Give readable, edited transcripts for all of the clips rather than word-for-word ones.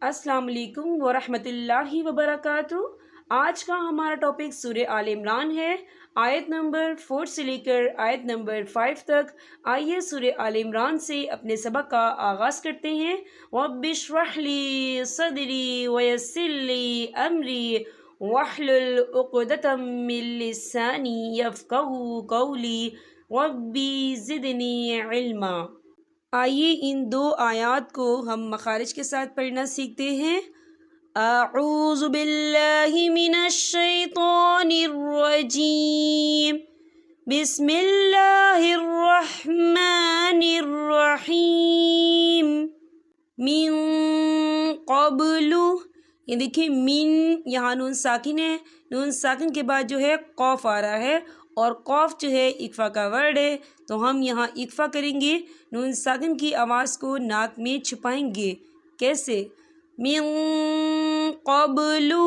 अस्सलाम वालेकुम वरहमत ल्लाहि वबरकातुहू। आज का हमारा टॉपिक सूरह आल इमरान है, आयत नंबर 4 से लेकर आयत नंबर 5 तक। आइए सूरह आल इमरान से अपने सबक का आगाज़ करते हैं। रब्बिश्रह ली सदरी वयस्सिर ली अमरी वहलुल उक़दतम मिन लिसानी यफ़क़हू क़ौली रब्बी ज़िदनी इल्मा। आइए इन दो आयात को हम मखारिज के साथ पढ़ना सीखते हैं। अऊज़ु बिल्लाहि मिनश शैतानिर रजीम, बिस्मिल्लाहिर रहमानिर रहीम। मिन क़ब्लु, ये देखिए मिन, यहाँ नून साकिन है, नून साकिन के बाद जो है कौफ आ रहा है और कौफ जो है इक्फा का वर्ड है, तो हम यहाँ इक्फा करेंगे, नून साकिन की आवाज़ को नाक में छुपाएंगे। कैसे? मिन क़ब्लु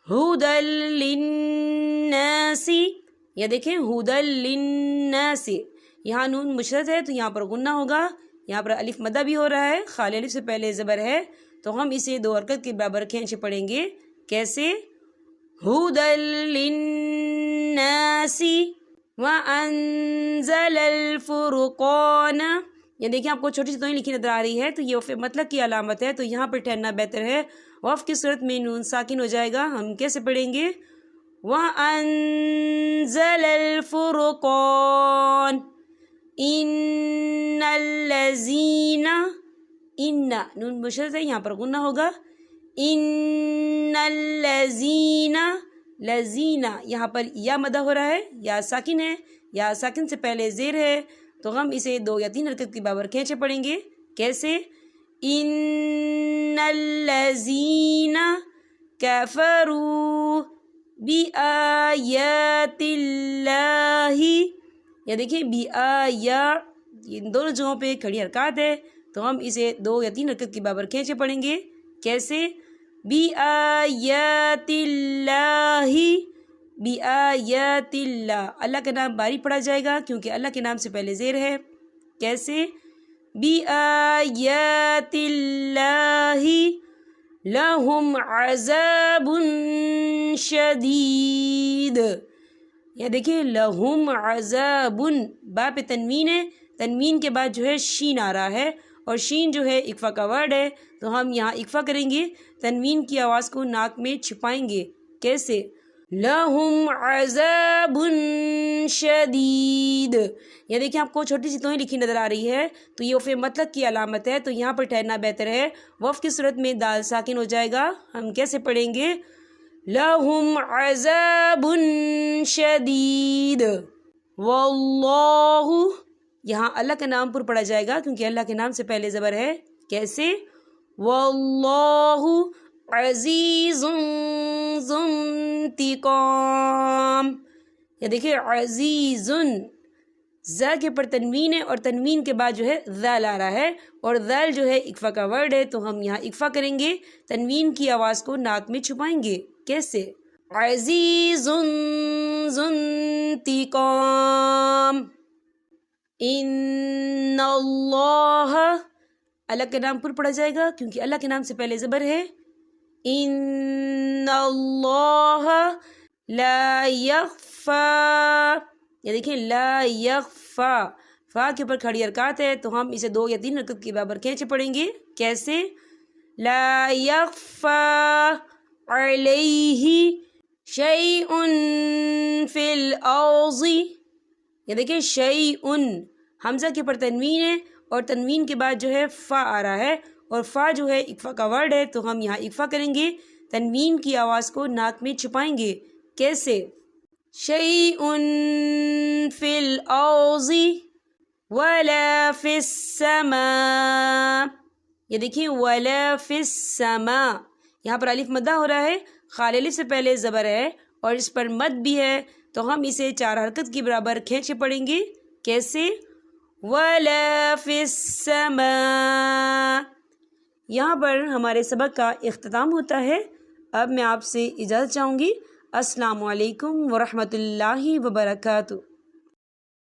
हुदल लिन्नासी, या देखें हुदल लिन्नासी, यहाँ नून मुशद्दद है तो यहाँ पर गुन्ना होगा, यहाँ पर अलिफ मद्दा भी हो रहा है, खाली अलिफ से पहले ज़बर है, तो हम इसे दो हरकत के बराबर खींच पढ़ेंगे। कैसे? हुदल लिन्नासी व अंज़लल फुरक़ान। ये देखिए आपको छोटी सी तो लिखी नजर आ रही है, तो ये वफ़ मतलब की अलामत है, तो यहाँ पर ठहरना बेहतर है। वफ़ की सूरत में नून साकिन हो जाएगा। हम कैसे पढ़ेंगे? व अंज़लल फुरक़ान इन्नल्लज़ीना, इन्ना नून मुशद्दद है, यहाँ पर गुन्ना होगा। इन्नल्लज़ीना, लज़ीना, यहाँ पर या मदा हो रहा है, या साकिन है, या साकिन से पहले ज़ेर है, तो हम इसे दो या तीन हरकत की बराबर खींचे पढ़ेंगे। कैसे? इन्नल्लज़ीना कफ़रू बिआयातिल्लाहि, या देखिए बिआया, इन दोनों जगहों पे खड़ी हरकत है, तो हम इसे दो या तीन हरकत की बराबर खींचे पढ़ेंगे। कैसे? बिआयातिल्लाहि, बिआयातिल्लाह, अल्लाह का नाम बारी पढ़ा जाएगा क्योंकि अल्लाह के नाम से पहले ज़ेर है। कैसे? बिआयातिल्लाहि लहुम अज़ाबुन शदीद, या देखिए लहुम अज़ाबुन, बा पे तनवीन है, तनवीन के बाद जो है शीन आ रहा है, और शीन जो है इक्फा का वर्ड है, तो हम यहाँ इक्फा करेंगे, तनवीन की आवाज़ को नाक में छिपाएंगे। कैसे? लहुम अज़ाबुन शदीद, ये देखिए आपको छोटी सी तोहें लिखी नज़र आ रही है, तो ये वफ़ मतलब की अलामत है, तो यहाँ पर ठहरना बेहतर है। वफ़ की सूरत में दाल साकिन हो जाएगा। हम कैसे पढ़ेंगे? लहुम अज़ाबुन शदीद वल्लाहु, यहाँ अल्लाह का नाम पर पढ़ा जाएगा क्योंकि अल्लाह के नाम से पहले ज़बर है। कैसे? वल्लाहु अज़ीज़ुन ज़ुन्तिक़ाम, या देखिए अज़ीज़ुन, ज़ के पर तनवीन है और तनवीन के बाद जो है ज़ाल आ रहा है, और ज़ाल जो है इक्फा का वर्ड है, तो हम यहाँ इक्फा करेंगे, तनवीन की आवाज़ को नाक में छुपाएंगे। कैसे? अज़ीज़ुन ज़ुन्तिक़ाम इन्नल्लाह, अल्लाह के नाम पर पढ़ा जाएगा क्योंकि अल्लाह के नाम से पहले ज़बर है। इन्नल्लाह ला यख़फ़ा, ये देखिए ला यख़फ़ा, फ़ा के ऊपर खड़ी हरकत है, तो हम इसे दो या तीन हरकत के बराबर खींचे पढ़ेंगे। कैसे? ला यख़फ़ा अलैहि शैउन फ़िल अर्ज़ि, ये देखिए शैउन, हमज़ा के ऊपर तनवीन है और तनवीन के बाद जो है फ़ा आ रहा है, और फ़ा जो है इक्फा का वर्ड है, तो हम यहाँ इक्फा करेंगे, तनवीन की आवाज़ को नाक में छुपाएंगे। कैसे? शैउन फ़िल अर्ज़ि वला फ़िस समा, ये देखिए वला फ़िस समा, यहाँ पर अलिफ मद्दा हो रहा है, खाली अलिफ से पहले ज़बर है और इस पर मद भी है, तो हम इसे चार हरकत की बराबर खींचे पढ़ेंगे। कैसे? वला फ़िस समा। यहाँ पर हमारे सबक का इख्तिताम होता है। अब मैं आपसे इजाज़त चाहूँगी। अस्सलामु अलैकुम वरहमतुल्लाहि वबरकातुहू।